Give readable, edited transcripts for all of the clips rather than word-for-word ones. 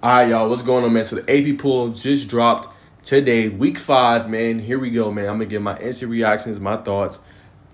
All right, y'all, what's going on, man? So the AP poll just dropped today, week 5, man. Here we go, man. I'm going to give my instant reactions, my thoughts.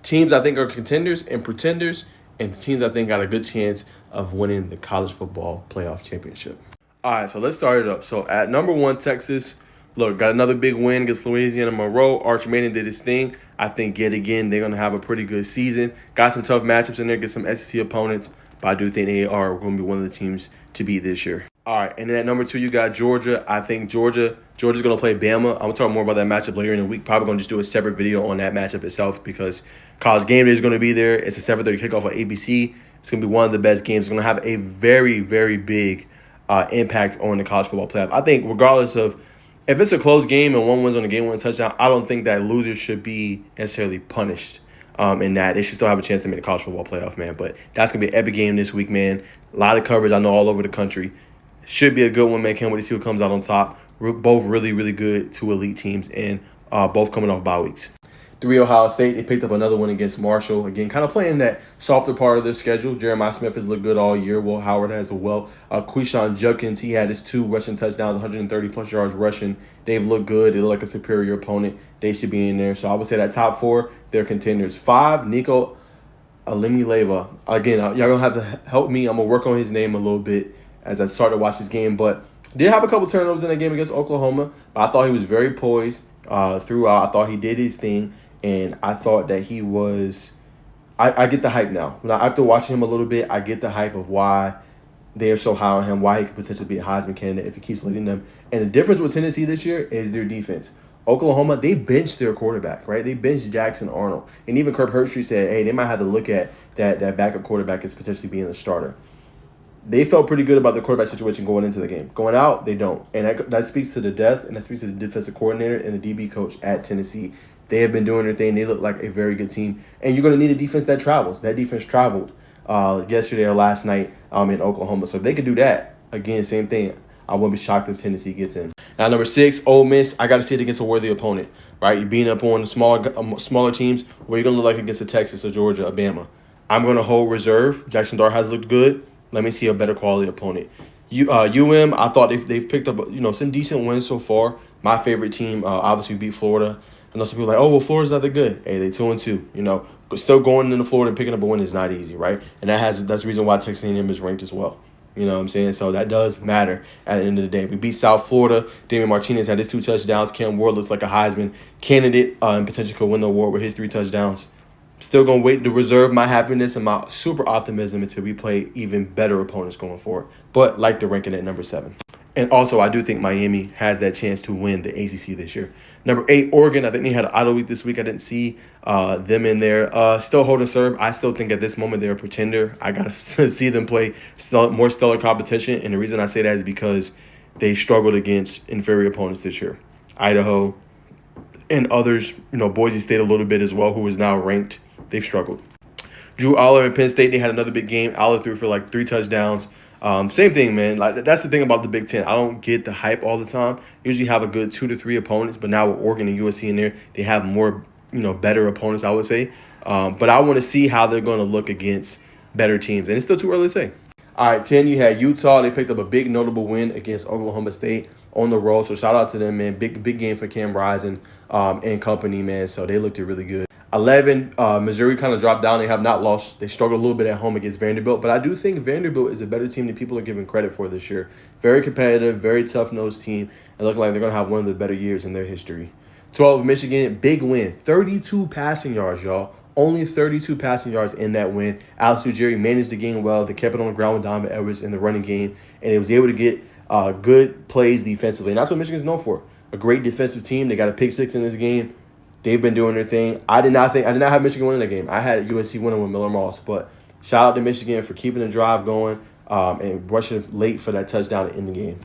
Teams I think are contenders and pretenders, and teams I think got a good chance of winning the college football playoff championship. All right, so let's start it up. So at number 1, Texas, look, got another big win against Louisiana Monroe. Arch Manning did his thing. I think yet again they're going to have a pretty good season. Got some tough matchups in there, get some SEC opponents, but I do think they are going to be one of the teams to beat this year. All right, and then at number 2, you got Georgia. I think Georgia's going to play Bama. I'm going to talk more about that matchup later in the week. Probably going to just do a separate video on that matchup itself because College Game Day is going to be there. It's a 7:30 kickoff on ABC. It's going to be one of the best games. It's going to have a very, very big impact on the college football playoff. I think regardless of if it's a close game and one wins on a game-winning touchdown, I don't think that losers should be necessarily punished in that. They should still have a chance to make the college football playoff, man. But that's going to be an epic game this week, man. A lot of coverage, I know, all over the country. Should be a good one, man. Can't wait to see who comes out on top. We're both really, really good, 2 elite teams, and both coming off bye weeks. 3, Ohio State, they picked up another one against Marshall. Again, kind of playing that softer part of their schedule. Jeremiah Smith has looked good all year. Will Howard has as well. Quishon Judkins, he had his 2 rushing touchdowns, 130-plus yards rushing. They've looked good. They look like a superior opponent. They should be in there. So I would say that top 4, they're contenders. 5, Nico Alimileva. Again, y'all going to have to help me. I'm going to work on his name a little bit as I started to watch this game, but did have a couple turnovers in that game against Oklahoma. But I thought he was very poised throughout. I thought he did his thing, and I thought that he was. I get the hype now. After watching him a little bit, I get the hype of why they are so high on him, why he could potentially be a Heisman candidate if he keeps leading them. And the difference with Tennessee this year is their defense. Oklahoma, they benched their quarterback, right? They benched Jackson Arnold. And even Kirk Herbstreit said, hey, they might have to look at that backup quarterback as potentially being the starter. They felt pretty good about the quarterback situation going into the game. Going out, they don't. And that speaks to the depth, and that speaks to the defensive coordinator and the DB coach at Tennessee. They have been doing their thing. They look like a very good team. And you're going to need a defense that travels. That defense traveled yesterday or last night in Oklahoma. So if they could do that, again, same thing. I wouldn't be shocked if Tennessee gets in. Now, number 6, Ole Miss. I got to see it against a worthy opponent, right? You're beating up on the smaller teams. Where you're going to look like against a Texas, a Georgia, a Bama. I'm going to hold reserve. Jackson Dart has looked good. Let me see a better quality opponent. I thought they've picked up some decent wins so far. My favorite team obviously beat Florida. I know some people are like, oh, well, Florida's not that good. Hey, they 2-2. Still going into Florida and picking up a win is not easy, right? And that's the reason why Texas A&M is ranked as well. You know what I'm saying? So that does matter at the end of the day. We beat South Florida. Damian Martinez had his 2 touchdowns. Cam Ward looks like a Heisman candidate and potentially could win the award with his 3 touchdowns. Still going to wait to reserve my happiness and my super optimism until we play even better opponents going forward. But like the ranking at number 7. And also, I do think Miami has that chance to win the ACC this year. Number 8, Oregon. I think they had an idle week this week. I didn't see them in there. Still holding serve. I still think at this moment they're a pretender. I got to see them play more stellar competition. And the reason I say that is because they struggled against inferior opponents this year. Idaho and others, Boise State a little bit as well, who is now ranked. They've struggled. Drew Aller at Penn State, they had another big game. Aller threw for like 3 touchdowns. Same thing, man. Like that's the thing about the Big Ten. I don't get the hype all the time. Usually have a good 2 to 3 opponents, but now with Oregon and USC in there, they have more, better opponents, I would say. But I want to see how they're going to look against better teams, and it's still too early to say. All right, 10, you had Utah. They picked up a big notable win against Oklahoma State on the road. So shout out to them, man. Big game for Cam Rising and company, man. So they looked really good. 11, Missouri kind of dropped down. They have not lost. They struggled a little bit at home against Vanderbilt. But I do think Vanderbilt is a better team than people are giving credit for this year. Very competitive, very tough-nosed team. And look like they're going to have one of the better years in their history. 12, Michigan, big win. 32 passing yards, y'all. Only 32 passing yards in that win. Alex Ujiri managed the game well. They kept it on the ground with Donovan Edwards in the running game. And it was able to get good plays defensively. And that's what Michigan's known for. A great defensive team. They got a pick 6 in this game. They've been doing their thing. I did not have Michigan winning the game. I had USC winning with Miller Moss. But shout out to Michigan for keeping the drive going and rushing late for that touchdown to end the game.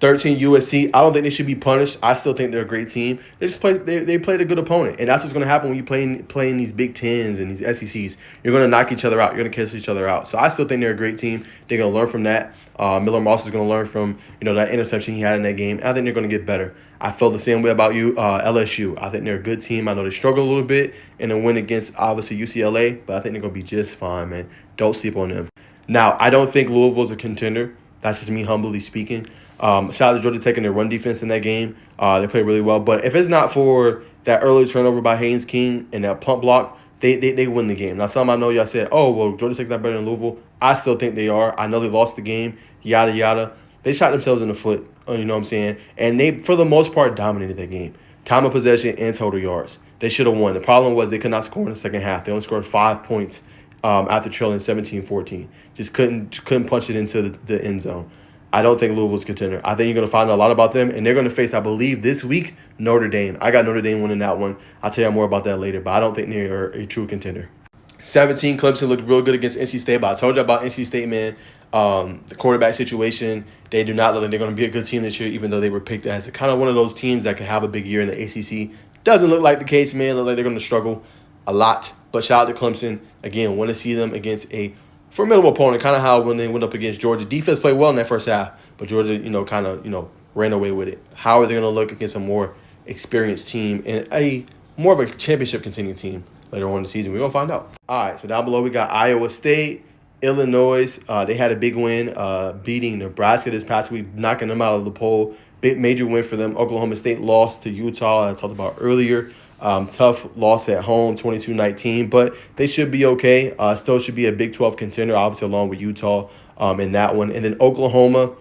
13, USC. I don't think they should be punished. I still think they're a great team. They played a good opponent. And that's what's going to happen when you play in these Big Tens and these SECs. You're going to knock each other out. You're going to kiss each other out. So I still think they're a great team. They're going to learn from that. Miller Moss is going to learn from that interception he had in that game. And I think they're going to get better. I felt the same way about LSU. I think they're a good team. I know they struggle a little bit in a win against, obviously, UCLA. But I think they're going to be just fine, man. Don't sleep on them. Now, I don't think Louisville's a contender. That's just me humbly speaking. Shout out to Georgia Tech and their run defense in that game. They played really well. But if it's not for that early turnover by Haynes King and that pump block, they win the game. Now, some I know y'all said, oh, well, Georgia Tech's not better than Louisville. I still think they are. I know they lost the game, yada, yada. They shot themselves in the foot, you know what I'm saying? And they, for the most part, dominated that game. Time of possession and total yards. They should have won. The problem was they could not score in the second half. They only scored 5 points after trailing 17-14. Just couldn't punch it into the end zone. I don't think Louisville's a contender. I think you're going to find out a lot about them, and they're going to face, I believe, this week, Notre Dame. I got Notre Dame winning that one. I'll tell you more about that later, but I don't think they're a true contender. 17, Clemson looked real good against NC State, but I told you about NC State, man. The quarterback situation, they do not look like they're going to be a good team this year, even though they were picked as kind of one of those teams that could have a big year in the ACC. Doesn't look like the case, man. Look like they're going to struggle a lot. But shout out to Clemson. Again, want to see them against a formidable opponent, kind of how when they went up against Georgia. Defense played well in that first half, but Georgia, kind of, ran away with it. How are they going to look against a more experienced team and a more of a championship contending team later on in the season? We're going to find out. All right, so down below we got Iowa State, Illinois. They had a big win beating Nebraska this past week, knocking them out of the poll. Big major win for them. Oklahoma State lost to Utah, I talked about earlier. Tough loss at home, 22-19, but they should be okay. Still should be a Big 12 contender, obviously, along with Utah in that one. And then Oklahoma,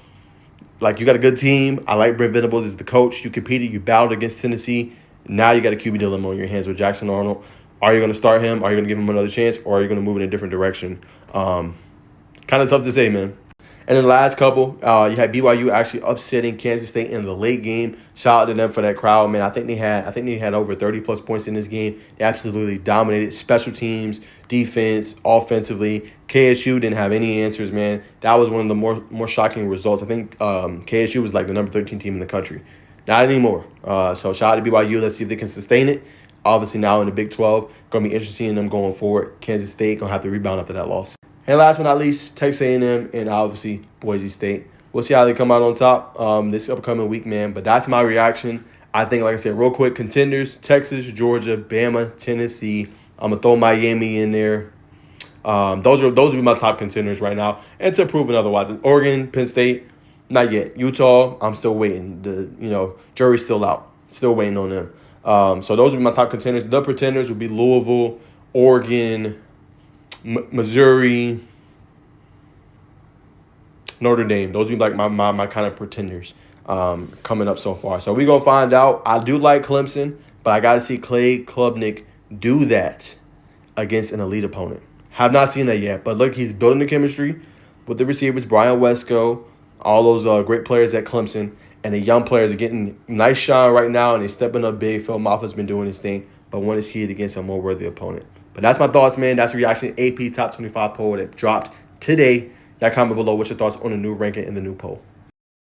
you got a good team. I like Brent Venables as the coach. You competed, you battled against Tennessee. Now you got a QB dilemma on your hands with Jackson Arnold. Are you going to start him? Are you going to give him another chance? Or are you going to move in a different direction? Kind of tough to say, man. And then the last couple, you had BYU actually upsetting Kansas State in the late game. Shout out to them for that crowd, man. I think they had over 30-plus points in this game. They absolutely dominated special teams, defense, offensively. KSU didn't have any answers, man. That was one of the more shocking results. I think KSU was like the number 13 team in the country. Not anymore. So shout out to BYU. Let's see if they can sustain it. Obviously now in the Big 12, going to be interesting in them going forward. Kansas State going to have to rebound after that loss. And last but not least, Texas A&M and obviously Boise State. We'll see how they come out on top this upcoming week, man. But that's my reaction. I think, like I said, real quick, contenders, Texas, Georgia, Bama, Tennessee. I'm going to throw Miami in there. Those would be my top contenders right now. And to prove it otherwise, Oregon, Penn State, not yet. Utah, I'm still waiting. The jury's still out. Still waiting on them. So those would be my top contenders. The pretenders would be Louisville, Oregon, Missouri, Notre Dame. Those would be like my kind of pretenders coming up so far. So we're going to find out. I do like Clemson, but I got to see Clay Klubnik do that against an elite opponent. Have not seen that yet, but look, he's building the chemistry with the receivers, Brian Wesco, all those great players at Clemson, and the young players are getting nice shine right now, and they're stepping up big. Phil Moffitt's been doing his thing, but want to see it against a more worthy opponent. But that's my thoughts, man. That's reaction AP Top 25 poll that dropped today. Y'all comment below what's your thoughts on the new ranking and the new poll.